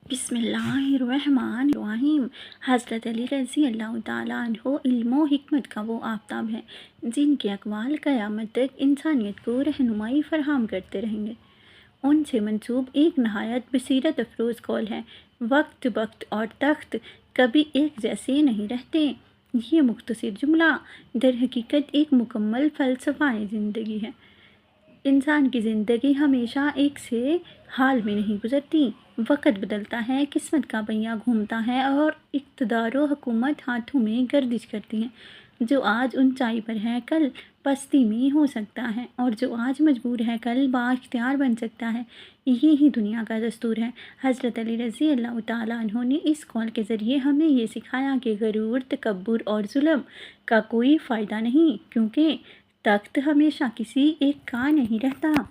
बिस्मिल्लाहिर्रहमानिर्रहीम। हज़रत अली रज़ी अल्लाह ताला अन्हो इल्म व हिकमत का वो आफ़ताब हैं जिनके अक़वाल क़यामत तक इंसानियत को रहनुमाई फ़राहम करते रहेंगे। उनसे मंसूब एक नहायत बसीरत अफरोज़ कौल है, वक्त वक्त और तख्त कभी एक जैसे नहीं रहते। ये मुख्तसर जुमला दर हकीकत एक मुकम्मल फ़लसफ़ाए ज़िंदगी है। इंसान की ज़िंदगी हमेशा एक से हाल में नहीं गुज़रती। वक़्त बदलता है, किस्मत का पहिया घूमता है और इक़्तिदार व हुकूमत हाथों में गर्दिश करती हैं। जो आज ऊंचाई पर है कल पस्ती में हो सकता है, और जो आज मजबूर है कल बाइख्तियार बन सकता है। यही दुनिया का दस्तूर है। हज़रत अली रज़ी अल्लाह ताला अन्हो ने इस कौल के ज़रिए हमें ये सिखाया कि गरूर, तकब्बुर और जुल्म का कोई फ़ायदा नहीं, क्योंकि तख्त हमेशा किसी एक का नहीं रहता।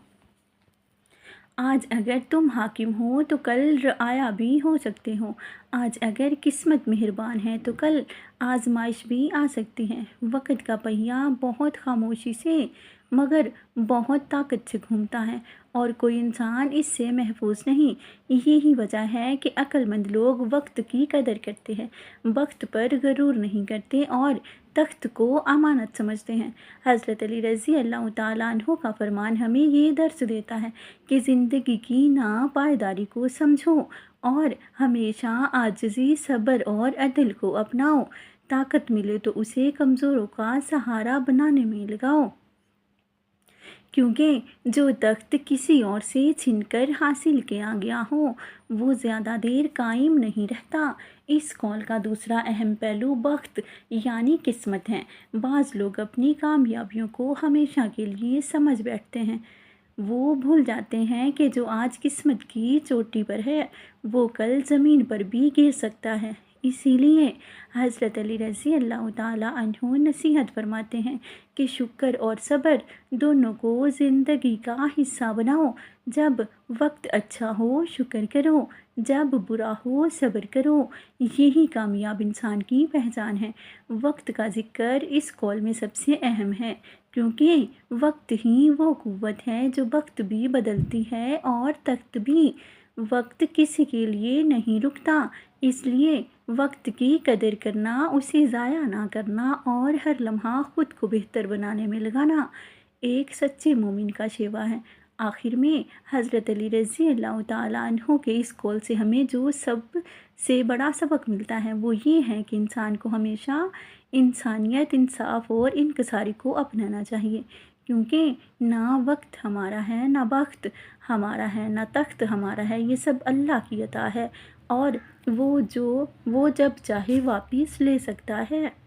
आज अगर तुम हाकिम हो तो कल रआया भी हो सकते हो। आज अगर किस्मत मेहरबान है तो कल आजमाइश भी आ सकती है। वक़्त का पहिया बहुत खामोशी से मगर बहुत ताकत से घूमता है, और कोई इंसान इससे महफूज नहीं। यही वजह है कि अक्लमंद लोग वक्त की कदर करते हैं, वक्त पर गरूर नहीं करते और तख्त को अमानत समझते हैं। हज़रत अली रज़ी अल्लाह ताला अन्हो का फरमान हमें ये दर्स देता है कि ज़िंदगी की नापायदारी को समझो और हमेशा आजिज़ी, सब्र और अदल को अपनाओ। ताकत मिले तो उसे कमज़ोरों का सहारा बनाने में लगाओ, क्योंकि जो तख्त किसी और से छीनकर हासिल किया गया हो वो ज़्यादा देर कायम नहीं रहता। इस कौल का दूसरा अहम पहलू वक्त यानी किस्मत है। बाज़ लोग अपनी कामयाबियों को हमेशा के लिए समझ बैठते हैं। वो भूल जाते हैं कि जो आज किस्मत की चोटी पर है वो कल ज़मीन पर भी गिर सकता है। इसीलिए हज़रत अली रज़ी अल्लाह ताला अन्हो नसीहत फरमाते हैं कि शुक्र और सब्र दोनों को ज़िंदगी का हिस्सा बनाओ। जब वक्त अच्छा हो शुक्र करो, जब बुरा हो सब्र करो। यही कामयाब इंसान की पहचान है। वक्त का ज़िक्र इस कौल में सबसे अहम है, क्योंकि वक्त ही वो क़ुव्वत है जो वक्त भी बदलती है और तख्त भी। वक्त किसी के लिए नहीं रुकता, इसलिए वक्त की कदर करना, उसे ज़ाया ना करना और हर लम्हा ख़ुद को बेहतर बनाने में लगाना एक सच्चे मोमिन का शेवा है। आखिर में हज़रत अली रज़ी अल्लाह ताला अन्हो के इस कौल से हमें जो सब से बड़ा सबक मिलता है वो ये है कि इंसान को हमेशा इंसानियत, इंसाफ और इनकसारी को अपनाना चाहिए, क्योंकि ना वक्त हमारा है, ना बख्त हमारा है, ना तख्त हमारा है। ये सब अल्लाह की अता है और वो जब चाहे वापस ले सकता है।